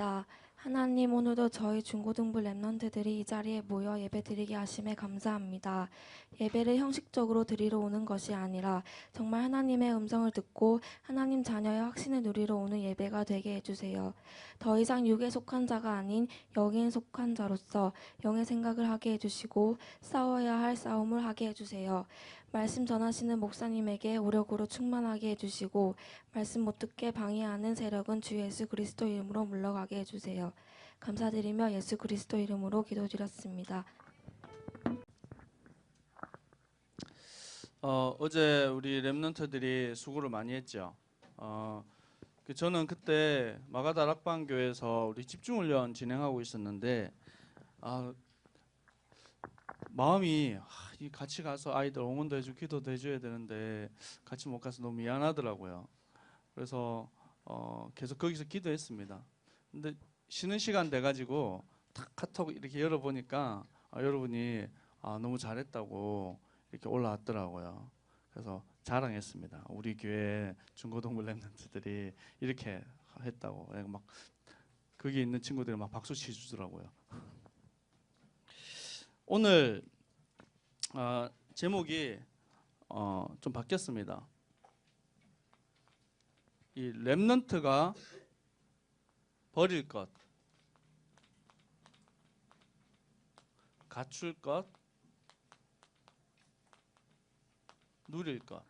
기도합니다. 하나님, 오늘도 저희 중고등부 랩런트들이 이 자리에 모여 예배드리게 하심에 감사합니다. 예배를 형식적으로 드리러 오는 것이 아니라 정말 하나님의 음성을 듣고 하나님 자녀의 확신을 누리러 오는 예배가 되게 해주세요. 더 이상 육에 속한 자가 아닌 영에 속한 자로서 영의 생각을 하게 해주시고 싸워야 할 싸움을 하게 해주세요. 말씀 전하시는 목사님에게 오력으로 충만하게 해주시고 말씀 못 듣게 방해하는 세력은 주 예수 그리스도 이름으로 물러가게 해주세요. 감사드리며 예수 그리스도 이름으로 기도드렸습니다. 어제 우리 랩런트들이 수고를 많이 했죠. 저는 그때 마가다 락방교에서 우리 집중훈련 진행하고 있었는데 마음이 같이 가서 아이들 응원도 해주고 기도도 해줘야 되는데 같이 못 가서 너무 미안하더라고요. 그래서 계속 거기서 기도했습니다. 근데 쉬는 시간 돼가지고 탁 카톡 이렇게 열어보니까 여러분이 너무 잘했다고 이렇게 올라왔더라고요. 그래서 자랑했습니다. 우리 교회 중고등부 랩런트들이 이렇게 했다고. 막 거기 있는 친구들이 막 박수 치주더라고요. 오늘 제목이 좀 바뀌었습니다. 이 랩런트가 버릴 것, 갖출 것, 누릴 것.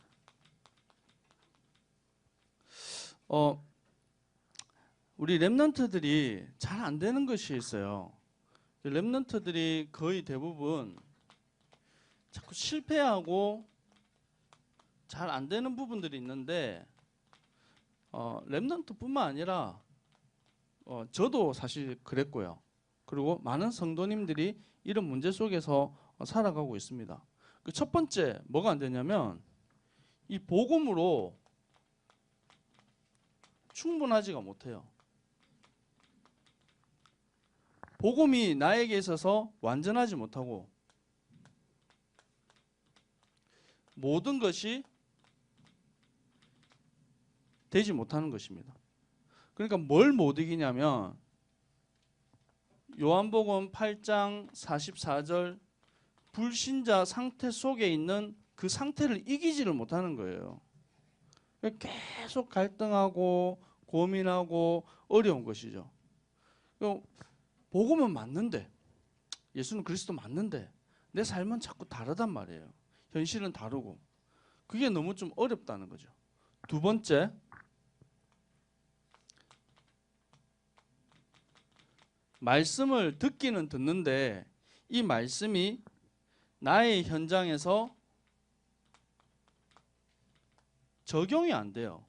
우리 랩런트들이 잘 안 되는 것이 있어요. 랩런트들이 거의 대부분 자꾸 실패하고 잘 안 되는 부분들이 있는데 랩런트뿐만 아니라 저도 사실 그랬고요. 그리고 많은 성도님들이 이런 문제 속에서 살아가고 있습니다. 그 첫 번째 뭐가 안 되냐면 이 복음으로 충분하지가 못해요. 복음이 나에게 있어서 완전하지 못하고 모든 것이 되지 못하는 것입니다. 그러니까 뭘 못 이기냐면 요한복음 8장 44절 불신자 상태 속에 있는 그 상태를 이기지를 못하는 거예요. 계속 갈등하고 고민하고 어려운 것이죠. 복음은 맞는데 예수는 그리스도 맞는데 내 삶은 자꾸 다르단 말이에요. 현실은 다르고 그게 너무 좀 어렵다는 거죠. 두 번째, 말씀을 듣기는 듣는데 이 말씀이 나의 현장에서 적용이 안 돼요.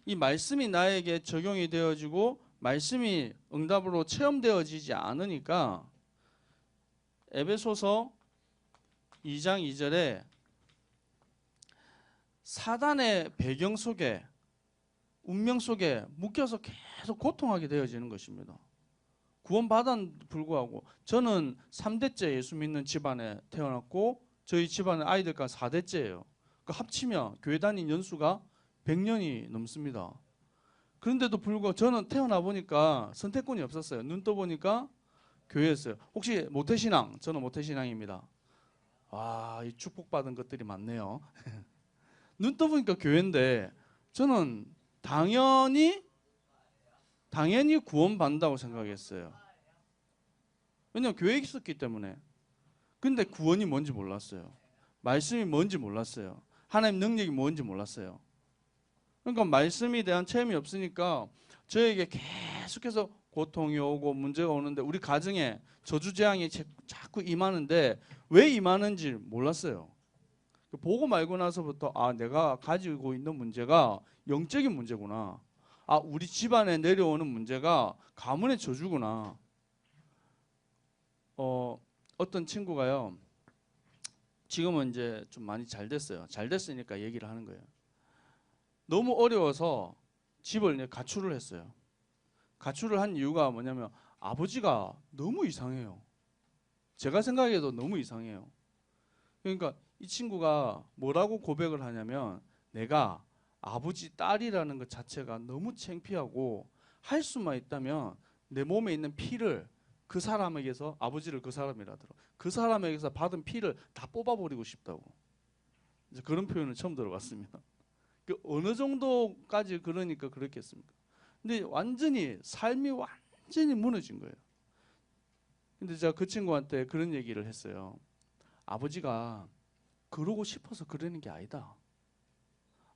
이 말씀이 나에게 적용이 되어지고 말씀이 응답으로 체험되어지지 않으니까 에베소서 2장 2절에 사단의 배경 속에 운명 속에 묶여서 계속 고통하게 되어지는 것입니다. 구원받았는데도 불구하고 저는 3대째 예수 믿는 집안에 태어났고 저희 집안의 아이들과 4대째예요. 그 합치면 교회 다닌 연수가 100년이 넘습니다. 그런데도 불구하고 저는 태어나 보니까 선택권이 없었어요. 눈 떠보니까 교회였어요. 혹시 모태신앙? 저는 모태신앙입니다. 이 축복받은 것들이 많네요. 눈 떠보니까 교회인데 저는 당연히 구원받는다고 생각했어요. 왜냐하면 교회에 있었기 때문에. 근데 구원이 뭔지 몰랐어요. 말씀이 뭔지 몰랐어요. 하나님 능력이 뭔지 몰랐어요. 그러니까 말씀에 대한 체험이 없으니까 저에게 계속해서 고통이 오고 문제가 오는데 우리 가정에 저주재앙이 자꾸 임하는데 왜 임하는지 몰랐어요. 보고 말고 나서부터 내가 가지고 있는 문제가 영적인 문제구나. 우리 집안에 내려오는 문제가 가문의 저주구나. 어떤 친구가요. 지금은 이제 좀 많이 잘 됐어요. 잘 됐으니까 얘기를 하는 거예요. 너무 어려워서 집을 가출을 했어요. 가출을 한 이유가 뭐냐면 아버지가 너무 이상해요. 제가 생각해도 너무 이상해요. 그러니까 이 친구가 뭐라고 고백을 하냐면 내가 아버지 딸이라는 것 자체가 너무 창피하고 할 수만 있다면 내 몸에 있는 피를 그 사람에게서 아버지를 그 사람이라더라. 그 사람에게서 받은 피를 다 뽑아버리고 싶다고. 이제 그런 표현을 처음 들어봤습니다. 그 어느 정도까지 그러니까 그렇겠습니까? 근데 완전히 삶이 완전히 무너진 거예요. 근데 제가 그 친구한테 그런 얘기를 했어요. 아버지가 그러고 싶어서 그러는 게 아니다.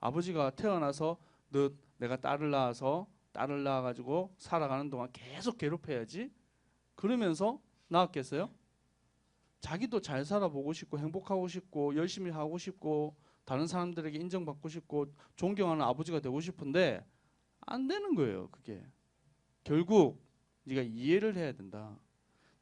아버지가 태어나서 너 내가 딸을 낳아가지고 살아가는 동안 계속 괴롭혀야지. 그러면서 낳았겠어요? 자기도 잘 살아보고 싶고 행복하고 싶고 열심히 하고 싶고 다른 사람들에게 인정받고 싶고 존경하는 아버지가 되고 싶은데 안 되는 거예요. 그게 결국 네가 이해를 해야 된다.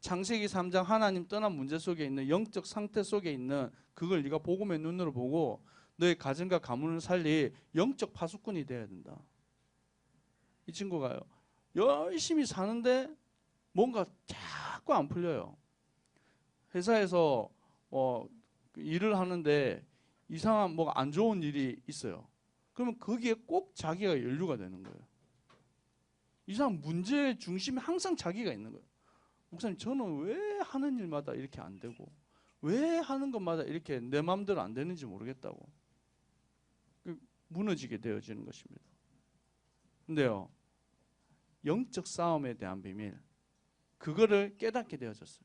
창세기 3장 하나님 떠난 문제 속에 있는 영적 상태 속에 있는 그걸 네가 복음의 눈으로 보고 너의 가정과 가문을 살릴 영적 파수꾼이 돼야 된다. 이 친구가요. 열심히 사는데 뭔가 자꾸 안 풀려요. 회사에서 일을 하는데 이상한 뭐가 안 좋은 일이 있어요. 그러면 거기에 꼭 자기가 연루가 되는 거예요. 이상 문제의 중심에 항상 자기가 있는 거예요. 목사님 저는 왜 하는 일마다 이렇게 안 되고 왜 하는 것마다 이렇게 내 마음대로 안 되는지 모르겠다고 무너지게 되어지는 것입니다. 근데요. 영적 싸움에 대한 비밀 그거를 깨닫게 되어졌어요.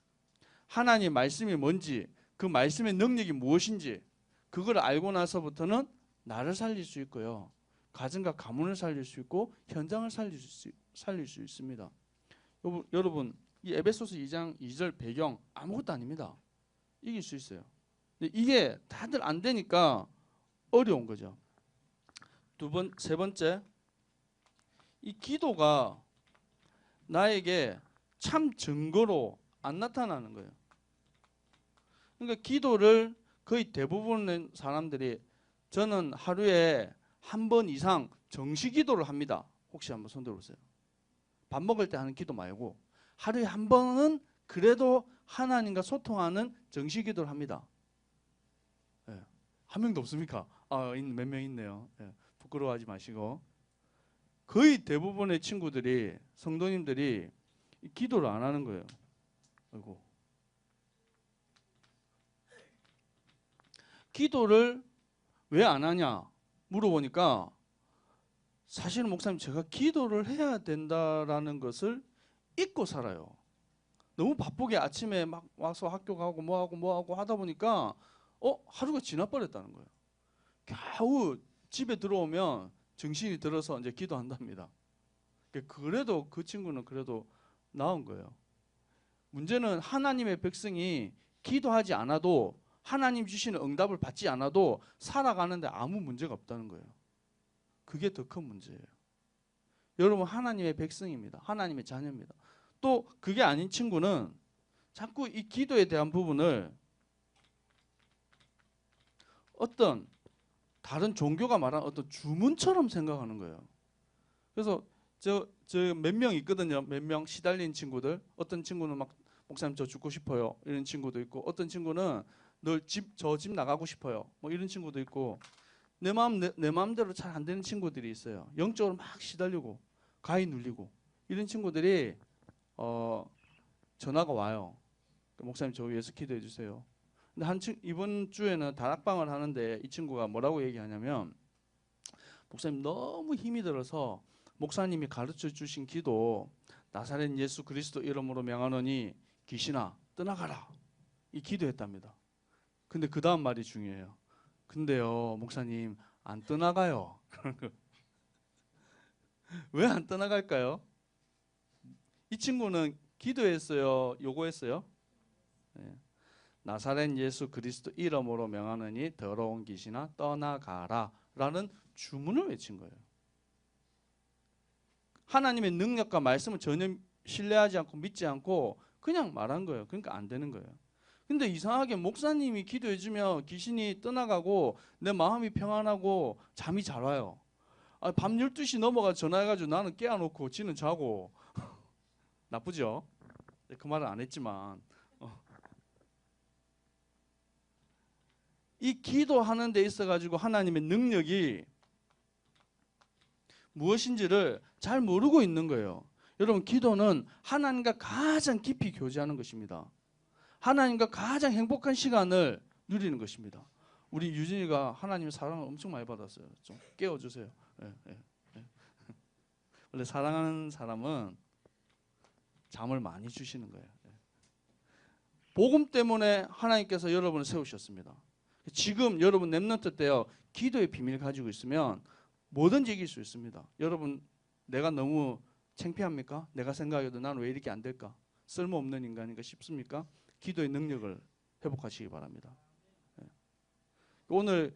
하나님 말씀이 뭔지 그 말씀의 능력이 무엇인지 그걸 알고 나서부터는 나를 살릴 수 있고요. 가정과 가문을 살릴 수 있고 현장을 살릴 수 있습니다. 여러분 이 에베소서 2장 2절 배경 아무것도 아닙니다. 이길 수 있어요. 근데 이게 다들 안 되니까 어려운 거죠. 세 번째 이 기도가 나에게 참 증거로 안 나타나는 거예요. 그러니까 기도를 거의 대부분의 사람들이 저는 하루에 한 번 이상 정시 기도를 합니다. 혹시 한번 손 들어보세요. 밥 먹을 때 하는 기도 말고 하루에 한 번은 그래도 하나님과 소통하는 정시 기도를 합니다. 네. 한 명도 없습니까? 몇 명 있네요. 네. 부끄러워하지 마시고 거의 대부분의 친구들이 성도님들이 기도를 안 하는 거예요. 아이고. 기도를 왜 안 하냐 물어보니까 사실은 목사님 제가 기도를 해야 된다라는 것을 잊고 살아요. 너무 바쁘게 아침에 막 와서 학교 가고 뭐하고 하다 보니까 하루가 지나버렸다는 거예요. 겨우 집에 들어오면 정신이 들어서 이제 기도한답니다. 그래도 그 친구는 그래도 나은 거예요. 문제는 하나님의 백성이 기도하지 않아도 하나님 주시는 응답을 받지 않아도 살아가는데 아무 문제가 없다는 거예요. 그게 더 큰 문제예요. 여러분 하나님의 백성입니다. 하나님의 자녀입니다. 또 그게 아닌 친구는 자꾸 이 기도에 대한 부분을 어떤 다른 종교가 말하는 어떤 주문처럼 생각하는 거예요. 그래서 저 몇 명 있거든요. 몇 명 시달린 친구들. 어떤 친구는 막 목사님 저 죽고 싶어요. 이런 친구도 있고 어떤 친구는 저 집 나가고 싶어요. 뭐 이런 친구도 있고 내 마음대로 잘 안 되는 친구들이 있어요. 영적으로 막 시달리고 가위 눌리고 이런 친구들이 전화가 와요. 목사님 저 위해서 기도해 주세요. 근데 이번 주에는 다락방을 하는데 이 친구가 뭐라고 얘기하냐면 목사님 너무 힘이 들어서 목사님이 가르쳐 주신 기도 나사렛 예수 그리스도 이름으로 명하노니 귀신아 떠나가라 이 기도했답니다. 근데 그 다음 말이 중요해요. 근데요 목사님 안 떠나가요. 왜 안 떠나갈까요? 이 친구는 기도했어요? 요구했어요? 네. 나사렛 예수 그리스도 이름으로 명하느니 더러운 귀신아 떠나가라 라는 주문을 외친 거예요. 하나님의 능력과 말씀을 전혀 신뢰하지 않고 믿지 않고 그냥 말한 거예요. 그러니까 안 되는 거예요. 근데 이상하게 목사님이 기도해주면 귀신이 떠나가고 내 마음이 평안하고 잠이 잘 와요. 밤 12시 넘어가 전화해가지고 나는 깨워놓고 지는 자고 나쁘죠? 그 말은 안 했지만 이 기도하는 데 있어가지고 하나님의 능력이 무엇인지를 잘 모르고 있는 거예요. 여러분, 기도는 하나님과 가장 깊이 교제하는 것입니다. 하나님과 가장 행복한 시간을 누리는 것입니다. 우리 유진이가 하나님의 사랑을 엄청 많이 받았어요. 좀 깨워주세요. 예, 예, 예. 원래 사랑하는 사람은 잠을 많이 주시는 거예요. 예. 복음 때문에 하나님께서 여러분을 세우셨습니다. 지금 여러분 렘넌트 때요, 기도의 비밀 가지고 있으면 뭐든지 이길 수 있습니다. 여러분, 내가 너무 창피합니까? 내가 생각해도 나는 왜 이렇게 안 될까? 쓸모없는 인간인가 싶습니까? 기도의 능력을 회복하시기 바랍니다. 예. 오늘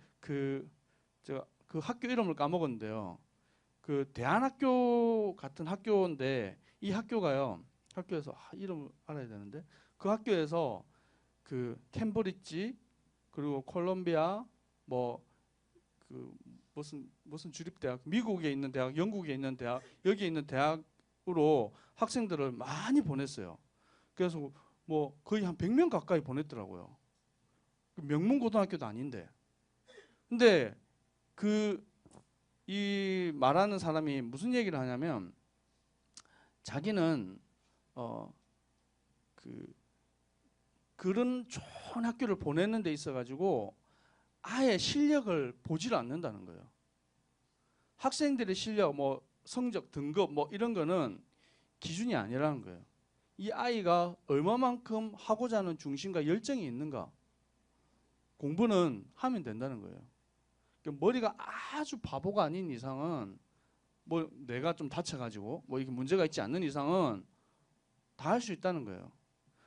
제가 그 학교 이름을 까먹었는데요. 그 대안학교 같은 학교인데 이 학교가요. 학교에서 이름을 알아야 되는데 그 학교에서 그 캠브리지 그리고 콜롬비아 뭐 그 무슨 주립대학, 미국에 있는 대학, 영국에 있는 대학, 여기에 있는 대학으로 학생들을 많이 보냈어요. 그래서 뭐 거의 한 100명 가까이 보냈더라고요. 명문 고등학교도 아닌데. 근데 이 말하는 사람이 무슨 얘기를 하냐면 자기는 그런 좋은 학교를 보내는 데 있어 가지고 아예 실력을 보지를 않는다는 거예요. 학생들의 실력, 뭐 성적, 등급 뭐 이런 거는 기준이 아니라는 거예요. 이 아이가 얼마만큼 하고자 하는 중심과 열정이 있는가, 공부는 하면 된다는 거예요. 그러니까 머리가 아주 바보가 아닌 이상은, 뭐 내가 좀 다쳐가지고 뭐 이게 문제가 있지 않는 이상은 다 할 수 있다는 거예요.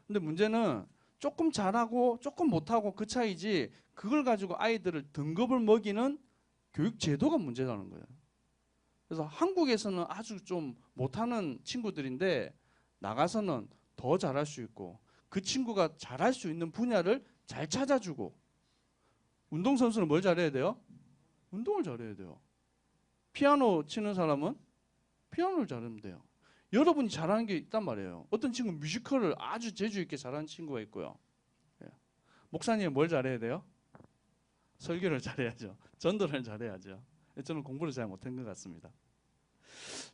근데 문제는 조금 잘하고 조금 못하고 그 차이지, 그걸 가지고 아이들을 등급을 먹이는 교육 제도가 문제라는 거예요. 그래서 한국에서는 아주 좀 못하는 친구들인데 나가서는 더 잘할 수 있고, 그 친구가 잘할 수 있는 분야를 잘 찾아주고. 운동선수는 뭘 잘해야 돼요? 운동을 잘해야 돼요. 피아노 치는 사람은 피아노를 잘하면 돼요. 여러분이 잘하는 게 있단 말이에요. 어떤 친구는 뮤지컬을 아주 재주 있게 잘하는 친구가 있고요. 예. 목사님은 뭘 잘해야 돼요? 설교를 잘해야죠. 전도를 잘해야죠. 저는 공부를 잘 못한 것 같습니다.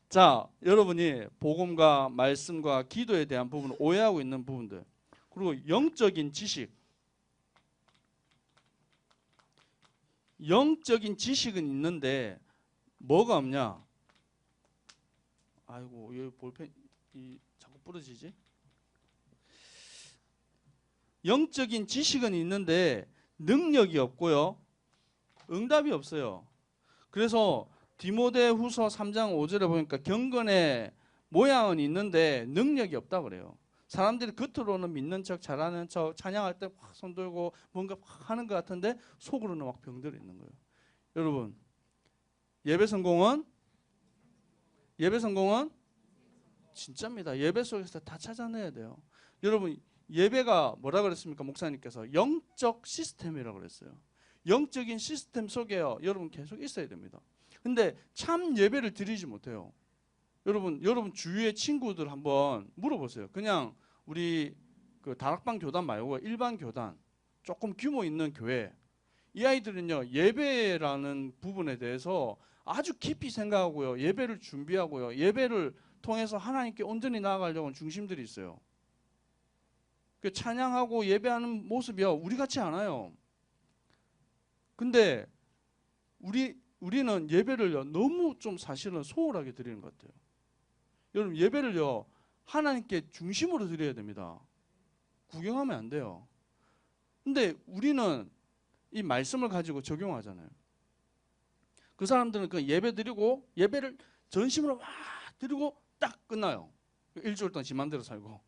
자, 여러분이 복음과 말씀과 기도에 대한 부분을 오해하고 있는 부분들, 그리고 영적인 지식은 있는데 뭐가 없냐? 아이고, 여기 볼펜 자꾸 부러지지? 영적인 지식은 있는데 능력이 없고요, 응답이 없어요. 그래서 디모데후서 3장 5절에 보니까 경건의 모양은 있는데 능력이 없다 그래요. 사람들이 겉으로는 믿는 척, 잘하는 척, 찬양할 때 확 손 들고 뭔가 확 하는 것 같은데 속으로는 막 병들어 있는 거예요. 여러분, 예배 성공은 진짜입니다. 예배 속에서 다 찾아내야 돼요. 여러분, 예배가 뭐라 그랬습니까? 목사님께서 영적 시스템이라고 그랬어요. 영적인 시스템 속에요, 여러분 계속 있어야 됩니다. 근데 참 예배를 드리지 못해요. 여러분 주위의 친구들 한번 물어보세요. 그냥 우리 그 다락방 교단 말고 일반 교단, 조금 규모 있는 교회, 이 아이들은요, 예배라는 부분에 대해서 아주 깊이 생각하고요, 예배를 준비하고요, 예배를 통해서 하나님께 온전히 나아가려고 하는 중심들이 있어요. 그 찬양하고 예배하는 모습이요, 우리 같지 않아요. 근데 우리는 예배를요, 너무 좀 사실은 소홀하게 드리는 것 같아요. 여러분, 예배를요, 하나님께 중심으로 드려야 됩니다. 구경하면 안 돼요. 근데 우리는 이 말씀을 가지고 적용하잖아요. 그 사람들은 그 예배 드리고 예배를 전심으로 막 드리고 딱 끝나요. 일주일 동안 지 맘대로 살고,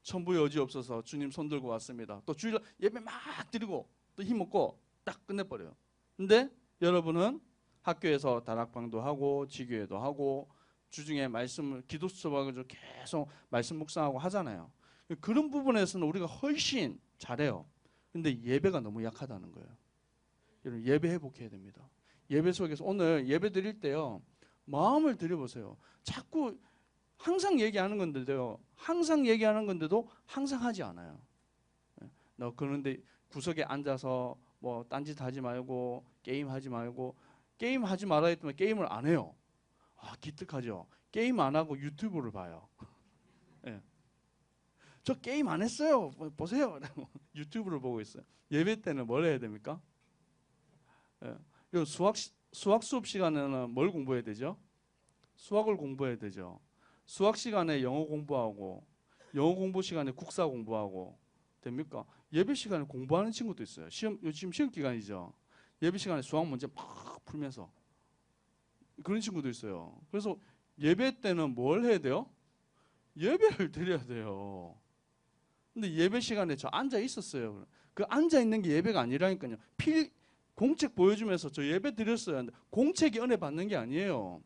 천부의 여지 없어서 주님 손 들고 왔습니다. 또 주일 예배 막 드리고 또 힘없고 딱 끝내버려요. 근데 여러분은 학교에서 다락방도 하고 지교회도 하고 주중에 말씀을 기도 수업하고 계속 말씀 묵상하고 하잖아요. 그런 부분에서는 우리가 훨씬 잘해요. 근데 예배가 너무 약하다는 거예요. 여러분, 예배 회복해야 됩니다. 예배 속에서 오늘 예배 드릴 때요, 마음을 들여보세요. 자꾸 항상 얘기하는 건데도 항상 하지 않아요. 너 그런데 구석에 앉아서 뭐 딴짓 하지 말고 게임 하지 말고, 게임 하지 말아야 했더니 게임을 안 해요. 아, 기특하죠. 게임 안 하고 유튜브를 봐요. 예. 저 게임 안 했어요. 보세요. 유튜브를 보고 있어요. 예배 때는 뭘 해야 됩니까? 예. 이 수학 수업 시간에는 뭘 공부해야 되죠? 수학을 공부해야 되죠. 수학 시간에 영어 공부하고 영어 공부 시간에 국사 공부하고 됩니까? 예배 시간에 공부하는 친구도 있어요. 요즘 시험 기간이죠. 예배 시간에 수학 문제 막 풀면서 그런 친구도 있어요. 그래서 예배 때는 뭘 해야 돼요? 예배를 드려야 돼요. 근데 예배 시간에 저 앉아 있었어요. 그 앉아 있는 게 예배가 아니라니까요. 공책 보여주면서 저 예배 드렸어요. 공책이 은혜 받는 게 아니에요.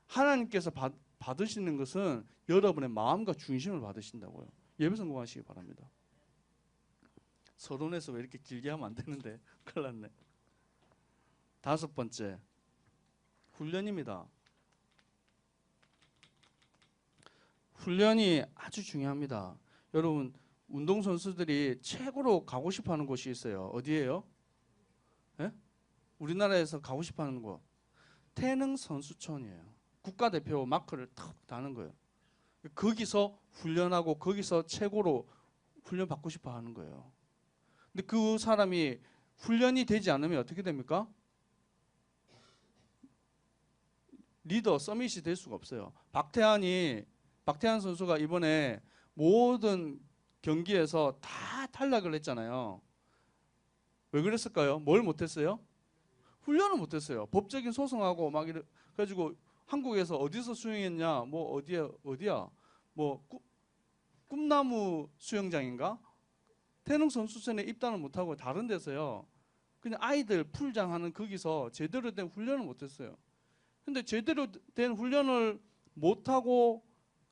하나님께서 받으시는 것은 여러분의 마음과 중심을 받으신다고요. 예배 성공하시기 바랍니다. 서론에서 왜 이렇게 길게 하면 안 되는데 큰일 났네. 5번째, 훈련입니다. 훈련이 아주 중요합니다. 여러분, 운동선수들이 최고로 가고 싶어하는 곳이 있어요. 어디예요? 예? 우리나라에서 가고 싶어하는 곳. 태능선수촌이에요. 국가대표 마크를 탁 다는 거예요. 거기서 훈련하고 거기서 최고로 훈련받고 싶어 하는 거예요. 근데 그 사람이 훈련이 되지 않으면 어떻게 됩니까? 리더, 서밋이 될 수가 없어요. 박태환 선수가 이번에 모든 경기에서 다 탈락을 했잖아요. 왜 그랬을까요? 뭘 못했어요? 훈련을 못했어요. 법적인 소송하고 막 이래 가지고 한국에서 어디서 수영했냐? 뭐 어디야? 뭐 꿈나무 수영장인가? 태릉 선수촌에 입단을 못하고 다른 데서요. 그냥 아이들 풀장하는 거기서 제대로 된 훈련을 못했어요. 근데 제대로 된 훈련을 못하고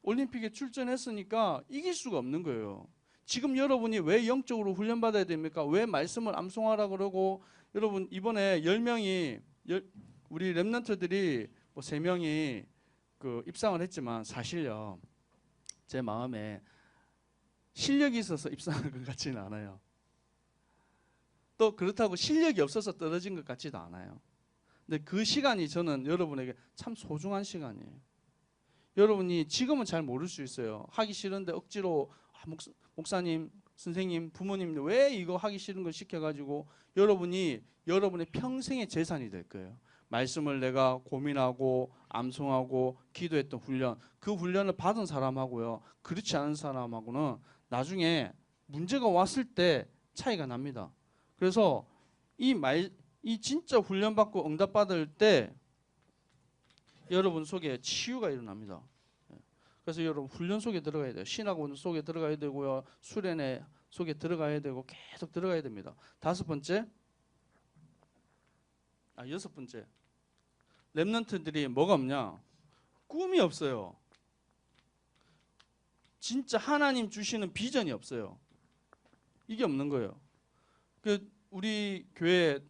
올림픽에 출전했으니까 이길 수가 없는 거예요. 지금 여러분이 왜 영적으로 훈련받아야 됩니까? 왜 말씀을 암송하라 그러고 여러분 이번에 10명이 우리 랩런트들이 뭐 3명이 그 입상을 했지만 사실요. 제 마음에 실력이 있어서 입상한 것 같지는 않아요. 또 그렇다고 실력이 없어서 떨어진 것 같지도 않아요. 근데 그 시간이 저는 여러분에게 참 소중한 시간이에요. 여러분이 지금은 잘 모를 수 있어요. 하기 싫은데 억지로 목사님, 선생님, 부모님 왜 이거 하기 싫은 걸 시켜가지고 여러분이 여러분의 평생의 재산이 될 거예요. 말씀을 내가 고민하고 암송하고 기도했던 훈련, 그 훈련을 받은 사람하고요. 그렇지 않은 사람하고는 나중에 문제가 왔을 때 차이가 납니다. 그래서 이 진짜 훈련받고 응답받을 때 여러분 속에 치유가 일어납니다. 그래서 여러분 훈련 속에 들어가야 돼요. 신학원 속에 들어가야 되고요. 수련회 속에 들어가야 되고 계속 들어가야 됩니다. 5번째, 6번째. 랩런트들이 뭐가 없냐? 꿈이 없어요. 진짜 하나님 주시는 비전이 없어요. 이게 없는 거예요. 우리 교회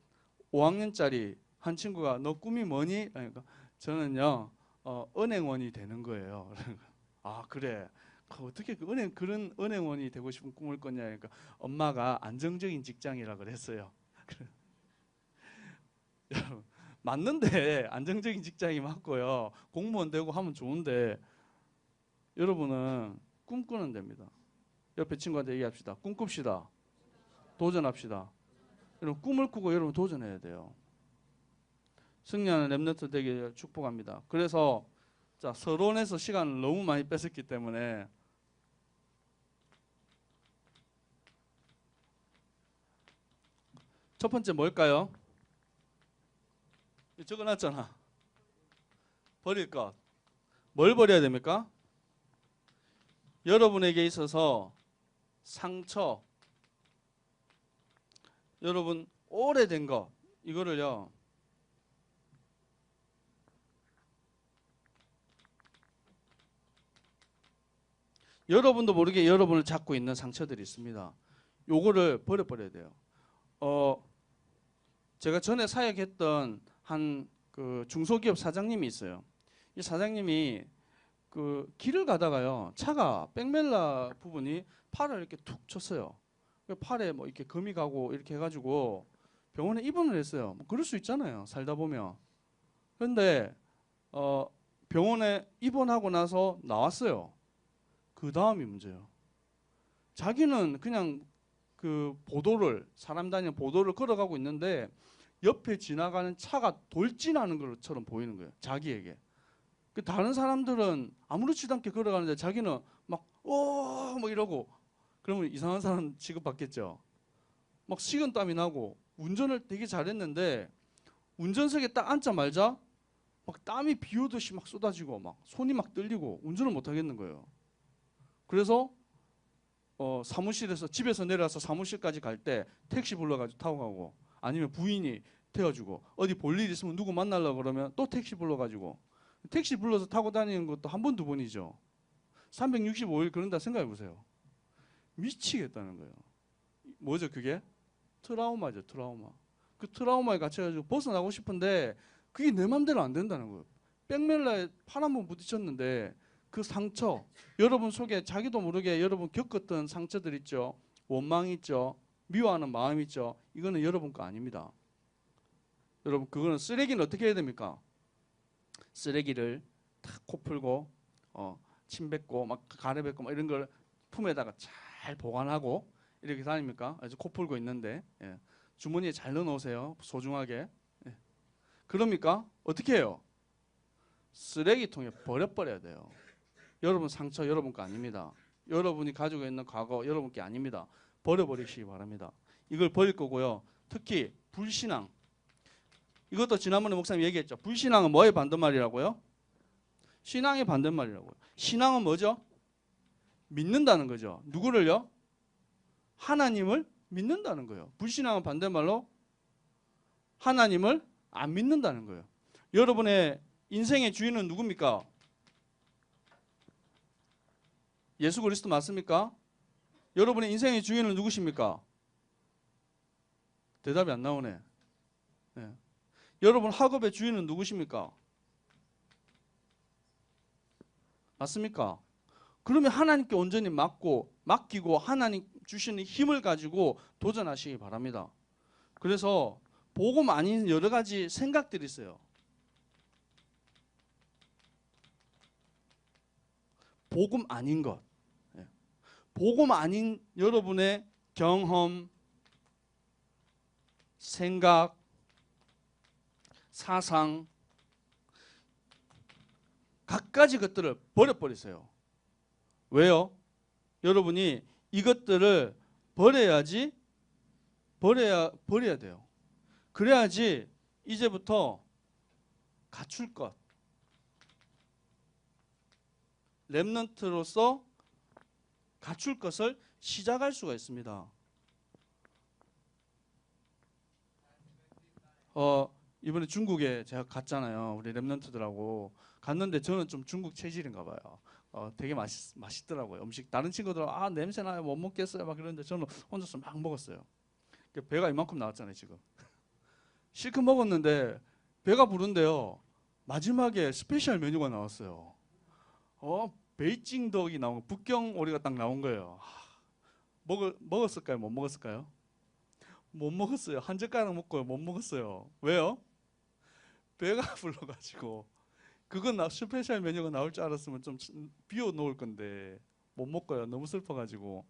5학년짜리 한 친구가 너 꿈이 뭐니? 그러니까 저는요 은행원이 되는 거예요. 아 그래. 어떻게 그런 은행원이 되고 싶은 꿈을 꿨냐? 그러니까 엄마가 안정적인 직장이라 그랬어요. 맞는데 안정적인 직장이 맞고요. 공무원 되고 하면 좋은데 여러분은 꿈꾸는 데입니다. 옆에 친구한테 얘기합시다. 꿈꿉시다. 도전합시다. 여러분 꿈을 꾸고 여러분 도전해야 돼요. 승리하는 랩런트 되기를 축복합니다. 그래서 자 서론에서 시간을 너무 많이 뺏었기 때문에 첫 번째 뭘까요? 적어놨잖아. 버릴 것. 뭘 버려야 됩니까? 여러분에게 있어서 상처, 여러분 오래된 거 이거를요. 여러분도 모르게 여러분을 잡고 있는 상처들이 있습니다. 요거를 버려버려야 돼요. 제가 전에 사역했던 한 그 중소기업 사장님이 있어요. 이 사장님이 그 길을 가다가요 차가 백멜라 부분이 팔을 이렇게 툭 쳤어요. 팔에 뭐 이렇게 금이 가고 이렇게 해가지고 병원에 입원을 했어요. 뭐 그럴 수 있잖아요. 살다 보면. 그런데 병원에 입원하고 나서 나왔어요. 그 다음이 문제예요. 자기는 그냥 그 보도를, 사람 다니는 보도를 걸어가고 있는데 옆에 지나가는 차가 돌진하는 것처럼 보이는 거예요. 자기에게. 그 다른 사람들은 아무렇지도 않게 걸어가는데 자기는 막 이러고, 그러면 이상한 사람 취급받겠죠. 막 식은땀이 나고, 운전을 되게 잘했는데 운전석에 딱 앉자마자 막 땀이 비 오듯이 막 쏟아지고 막 손이 막 떨리고 운전을 못 하겠는 거예요. 그래서 사무실에서, 집에서 내려와서 사무실까지 갈 때 택시 불러가지고 타고 가고, 아니면 부인이 태워주고, 어디 볼 일 있으면 누구 만나려고 그러면 또 택시 불러가지고, 택시 불러서 타고 다니는 것도 한 번, 두 번이죠. 365일 그런다 생각해 보세요. 미치겠다는 거예요. 뭐죠 그게? 트라우마죠, 트라우마. 그 트라우마에 갇혀가지고 벗어나고 싶은데 그게 내 맘대로 안 된다는 거예요. 백멜라에 팔 한 번 부딪혔는데 그 상처, 여러분 속에 자기도 모르게 여러분 겪었던 상처들 있죠. 원망 있죠. 미워하는 마음 있죠. 이거는 여러분 거 아닙니다. 여러분, 그거는 쓰레기는 어떻게 해야 됩니까? 쓰레기를 탁 코 풀고 침 뱉고 막 가래 뱉고 막 이런 걸 품에다가 잘 보관하고 이렇게 다닙니까? 아주 코 풀고 있는데, 예. 주머니에 잘 넣어놓으세요. 소중하게. 예. 그럽니까? 어떻게 해요? 쓰레기통에 버려버려야 돼요. 여러분 상처 여러분 거 아닙니다. 여러분이 가지고 있는 과거 여러분 게 아닙니다. 버려버리시기 바랍니다. 이걸 버릴 거고요. 특히 불신앙. 이것도 지난번에 목사님 얘기했죠. 불신앙은 뭐의 반대말이라고요? 신앙의 반대말이라고요. 신앙은 뭐죠? 믿는다는 거죠. 누구를요? 하나님을 믿는다는 거예요. 불신앙은 반대말로 하나님을 안 믿는다는 거예요. 여러분의 인생의 주인은 누굽니까? 예수 그리스도 맞습니까? 여러분의 인생의 주인은 누구십니까? 대답이 안 나오네. 네. 여러분 학업의 주인은 누구십니까? 맞습니까? 그러면 하나님께 온전히 맡기고 하나님 주시는 힘을 가지고 도전하시기 바랍니다. 그래서 복음 아닌 여러 가지 생각들이 있어요. 복음 아닌 것. 복음 아닌 여러분의 경험, 생각, 사상, 갖가지 것들을 버려버리세요. 왜요? 여러분이 이것들을 버려야 돼요. 그래야지 이제부터 갖출 것, 렘넌트로서 갖출 것을 시작할 수가 있습니다. 이번에 중국에 제가 갔잖아요. 우리 렘넌트들하고 갔는데 저는 좀 중국 체질인가 봐요. 되게 맛있더라고요. 음식. 다른 친구들은 냄새 나요, 못 먹겠어요 막 그러는데 저는 혼자서 막 먹었어요. 배가 이만큼 나왔잖아요 지금. 실컷 먹었는데 배가 부른데요. 마지막에 스페셜 메뉴가 나왔어요. 베이징 덕이 나온 거, 북경 오리가 딱 나온 거예요. 먹었을까요? 못 먹었을까요? 못 먹었어요. 한 젓가락 먹고 못 먹었어요. 왜요? 배가 불러가지고. 그건 스페셜 메뉴가 나올 줄 알았으면 좀 비워 놓을 건데 못 먹어요. 너무 슬퍼가지고.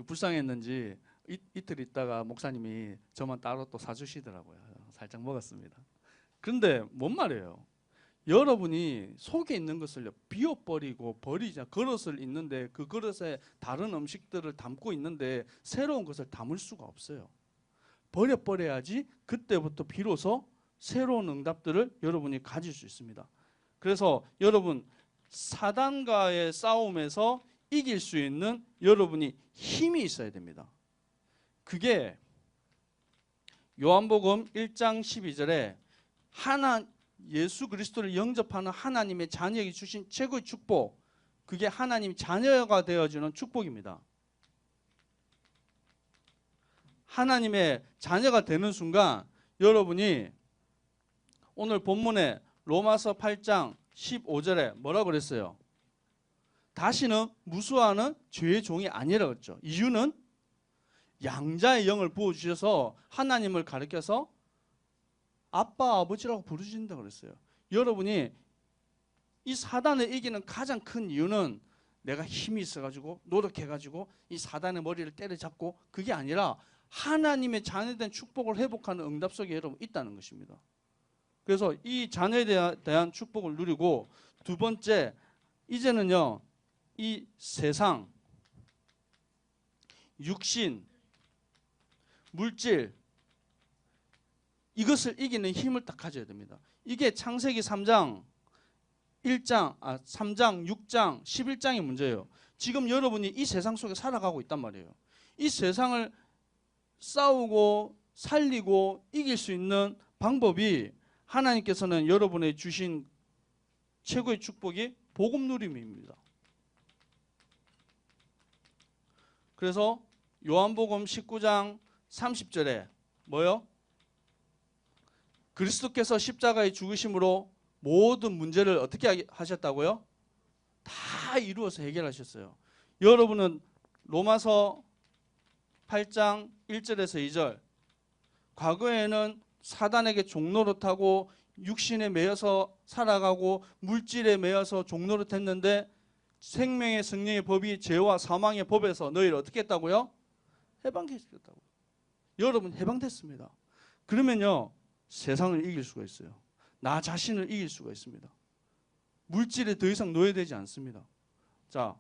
불쌍했는지 이틀 있다가 목사님이 저만 따로 또 사주시더라고요. 살짝 먹었습니다. 그런데 뭔 말이에요? 여러분이 속에 있는 것을 비워버리고 버리자. 그릇을 있는데 그 그릇에 다른 음식들을 담고 있는데 새로운 것을 담을 수가 없어요. 버려야지 그때부터 비로소 새로운 응답들을 여러분이 가질 수 있습니다. 그래서 여러분 사단과의 싸움에서 이길 수 있는 여러분이 힘이 있어야 됩니다. 그게 요한복음 1장 12절에 예수 그리스도를 영접하는 하나님의 자녀에게 주신 최고의 축복, 그게 하나님 자녀가 되어주는 축복입니다. 하나님의 자녀가 되는 순간 여러분이 오늘 본문에 로마서 8장 15절에 뭐라고 그랬어요? 다시는 무수하는 죄의 종이 아니라고 했죠. 이유는 양자의 영을 부어주셔서 하나님을 가르쳐서 아빠 아버지라고 부르신다고 그랬어요. 여러분이 이 사단을 이기는 가장 큰 이유는 내가 힘이 있어가지고 노력해가지고 이 사단의 머리를 때려잡고 그게 아니라 하나님의 자녀된 축복을 회복하는 응답 속에 여러분 있다는 것입니다. 그래서 이 자녀에 대한 축복을 누리고 두 번째, 이제는요 이 세상, 육신, 물질 이것을 이기는 힘을 딱 가져야 됩니다. 이게 창세기 3장 6장, 11장의 문제예요. 지금 여러분이 이 세상 속에 살아가고 있단 말이에요. 이 세상을 싸우고 살리고 이길 수 있는 방법이 하나님께서는 여러분의 주신 최고의 축복이 복음 누림입니다. 그래서 요한복음 19장 30절에 뭐요? 그리스도께서 십자가에 죽으심으로 모든 문제를 어떻게 하셨다고요? 다 이루어서 해결하셨어요. 여러분은 로마서 8장 1절에서 2절, 과거에는 사단에게 종노릇하고 육신에 매여서 살아가고 물질에 매여서 종노릇했는데 생명의 성령의 법이 죄와 사망의 법에서 너희를 어떻게 했다고요? 해방시켰다고. 여러분 해방됐습니다. 그러면요 세상을 이길 수가 있어요. 나 자신을 이길 수가 있습니다. 물질에 더 이상 노예되지 않습니다. 자,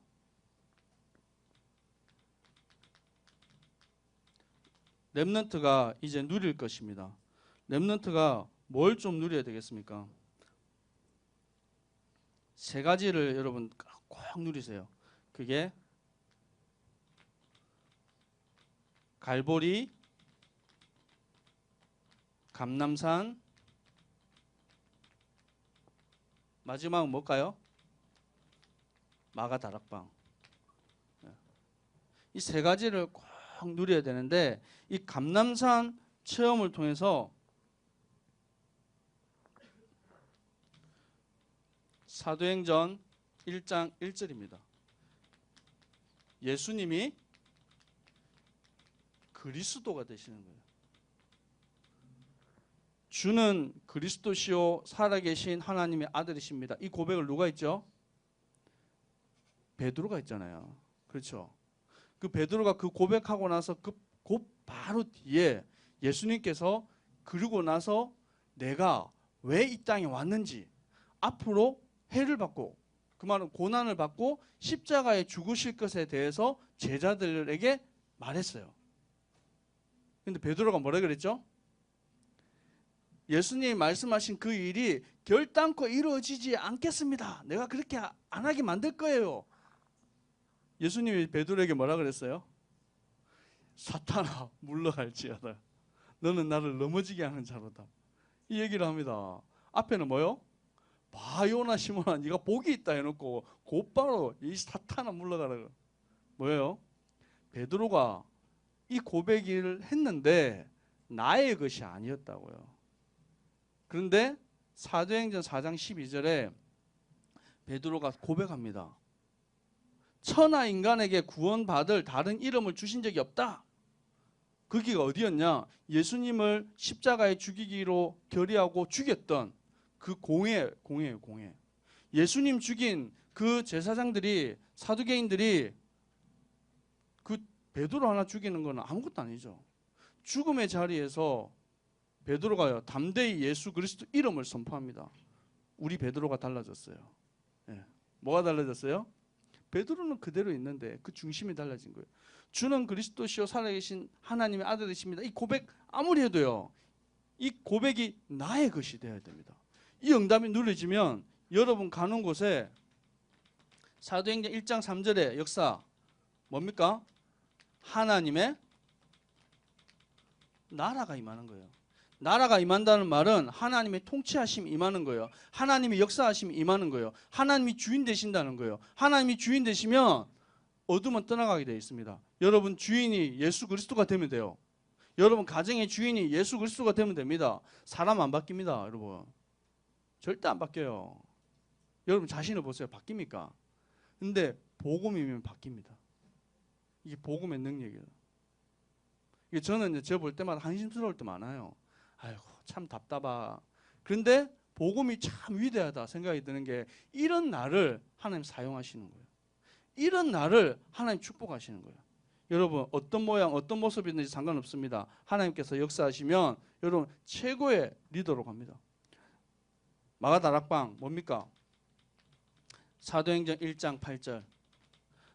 렘넌트가 이제 누릴 것입니다. 렘넌트가 뭘 좀 누려야 되겠습니까? 세 가지를 여러분 꼭 누리세요. 그게 갈보리, 감람산, 마지막은 뭘까요? 마가다락방. 이 세 가지를 꼭 누려야 되는데 이 감람산 체험을 통해서 사도행전 1장 1절입니다. 예수님이 그리스도가 되시는 거예요. 주는 그리스도시요 살아계신 하나님의 아들이십니다. 이 고백을 누가 했죠? 베드로가 했잖아요. 그렇죠? 그 베드로가 그 고백하고 나서 곧 바로 뒤에 예수님께서 그러고 나서 내가 왜 이 땅에 왔는지, 앞으로 해를 받고 그 말은 고난을 받고 십자가에 죽으실 것에 대해서 제자들에게 말했어요. 근데 베드로가 뭐라 그랬죠? 예수님이 말씀하신 그 일이 결단코 이루어지지 않겠습니다. 내가 그렇게 안 하게 만들 거예요. 예수님이 베드로에게 뭐라 그랬어요? 사탄아 물러갈지어다. 너는 나를 넘어지게 하는 자로다. 이 얘기를 합니다. 앞에는 뭐요? 바요나 시몬아 네가 복이 있다 해놓고 곧바로 이 사탄아 물러가라. 뭐예요? 베드로가 이 고백을 했는데 나의 것이 아니었다고요. 그런데 사도행전 4장 12절에 베드로가 고백합니다. 천하 인간에게 구원받을 다른 이름을 주신 적이 없다. 거기가 어디였냐? 예수님을 십자가에 죽이기로 결의하고 죽였던 그 공예예요. 공예. 예수님 죽인 그 제사장들이, 사두개인들이 그 베드로 하나 죽이는 건 아무것도 아니죠. 죽음의 자리에서 베드로가요 담대히 예수 그리스도 이름을 선포합니다. 우리 베드로가 달라졌어요. 예. 뭐가 달라졌어요? 베드로는 그대로 있는데 그 중심이 달라진 거예요. 주는 그리스도시요 살아계신 하나님의 아들이십니다. 이 고백 아무리 해도요 이 고백이 나의 것이 되어야 됩니다. 이 응답이 누려지면 여러분 가는 곳에 사도행전 1장 3절의 역사 뭡니까? 하나님의 나라가 임하는 거예요. 나라가 임한다는 말은 하나님의 통치하심이 임하는 거예요. 하나님의 역사하심이 임하는 거예요. 하나님이 주인 되신다는 거예요. 하나님이 주인 되시면 어둠은 떠나가게 되어 있습니다. 여러분 주인이 예수 그리스도가 되면 돼요. 여러분 가정의 주인이 예수 그리스도가 되면 됩니다. 사람 안 바뀝니다. 여러분 절대 안 바뀌어요. 여러분 자신을 보세요. 바뀝니까? 근데 복음이면 바뀝니다. 이게 복음의 능력이에요. 이게 저는 저 볼 때마다 한심스러울 때 많아요. 아이고 참 답답하. 그런데 복음이 참 위대하다 생각이 드는 게 이런 날을 하나님 사용하시는 거예요. 이런 날을 하나님 축복하시는 거예요. 여러분 어떤 모양 어떤 모습이든지 상관없습니다. 하나님께서 역사하시면 여러분 최고의 리더로 갑니다. 마가다락방 뭡니까? 사도행전 1장 8절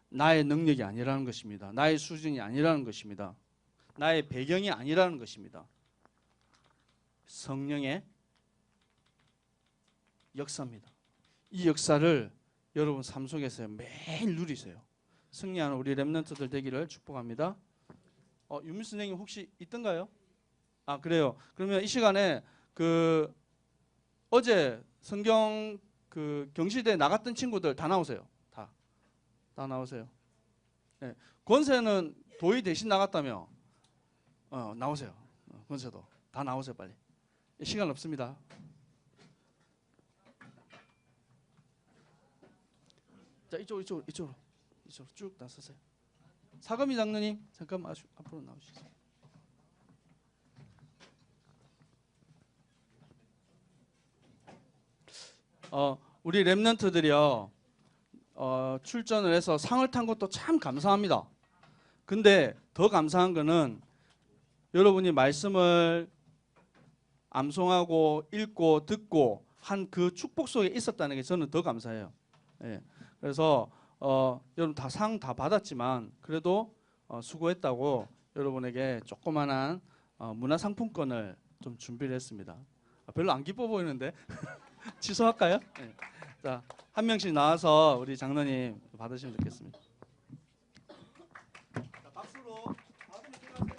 나의 능력이 아니라는 것입니다. 나의 수준이 아니라는 것입니다. 나의 배경이 아니라는 것입니다. 성령의 역사입니다. 이 역사를 여러분 삶 속에서 매일 누리세요. 승리하는 우리 렘넌트들 되기를 축복합니다. 유미 선생님 혹시 있던가요? 아 그래요. 그러면 이 시간에 그 어제 성경 그 경시대 나갔던 친구들 다 나오세요. 다 나오세요. 네. 권세는 도희 대신 나갔다며? 나오세요. 권세도 다 나오세요 빨리. 시간 없습니다. 자 이쪽으로 쭉 나서세요. 사금이 장로님 잠깐만 앞으로 나오시죠. 우리 렘넌트들이요 출전을 해서 상을 탄 것도 참 감사합니다. 근데 더 감사한 거는 여러분이 말씀을 암송하고 읽고 듣고 한 그 축복 속에 있었다는 게 저는 더 감사해요. 예. 그래서 여러분 다 상 다 받았지만 그래도 수고했다고 여러분에게 조그만한 문화상품권을 좀 준비를 했습니다. 별로 안 기뻐 보이는데 취소할까요? 네. 자, 한 명씩 나와서 우리 장로님 받으시면 좋겠습니다. 자, 박수로 받으면 들어가세요.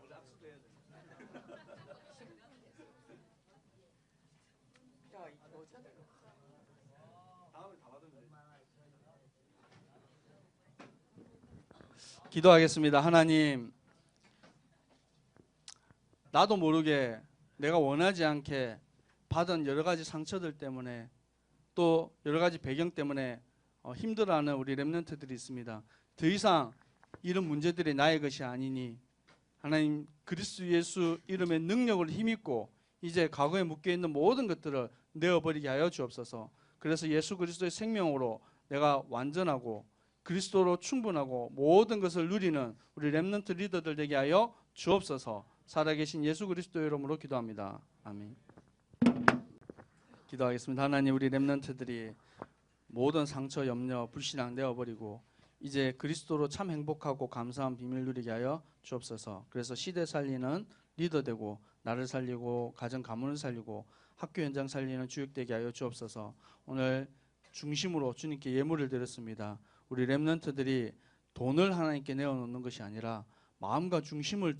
원래 악수도 해야 돼. 야, 이거 다음에 다 받으면 돼. 기도하겠습니다. 하나님, 나도 모르게 내가 원하지 않게 받은 여러 가지 상처들 때문에 또 여러 가지 배경 때문에 힘들어하는 우리 렘넌트들이 있습니다. 더 이상 이런 문제들이 나의 것이 아니니 하나님 그리스도 예수 이름의 능력을 힘입고 이제 과거에 묶여있는 모든 것들을 내어버리게 하여 주옵소서. 그래서 예수 그리스도의 생명으로 내가 완전하고 그리스도로 충분하고 모든 것을 누리는 우리 렘넌트 리더들 되게 하여 주옵소서. 살아계신 예수 그리스도의 이름으로 기도합니다. 아멘. 기도하겠습니다. 하나님 우리 렘넌트들이 모든 상처, 염려, 불신앙 내어버리고 이제 그리스도로 참 행복하고 감사한 비밀 누리게 하여 주옵소서. 그래서 시대 살리는 리더 되고 나를 살리고 가정 가문을 살리고 학교 현장 살리는 주역되게 하여 주옵소서. 오늘 중심으로 주님께 예물을 드렸습니다. 우리 렘넌트들이 돈을 하나님께 내어놓는 것이 아니라 마음과 중심을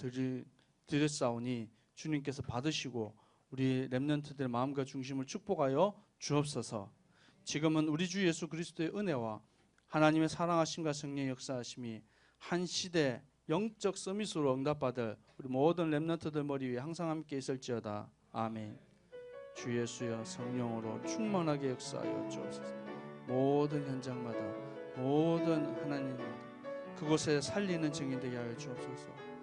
드렸사오니 주님께서 받으시고 우리 렘넌트들의 마음과 중심을 축복하여 주옵소서. 지금은 우리 주 예수 그리스도의 은혜와 하나님의 사랑하심과 성령의 역사하심이 한 시대 영적 서밋으로 응답받을 우리 모든 렘넌트들 머리 위에 항상 함께 있을지어다. 아멘. 주 예수여 성령으로 충만하게 역사하여 주옵소서. 모든 현장마다 모든 하나님마다 그곳에 살리는 증인 되게 하여 주옵소서.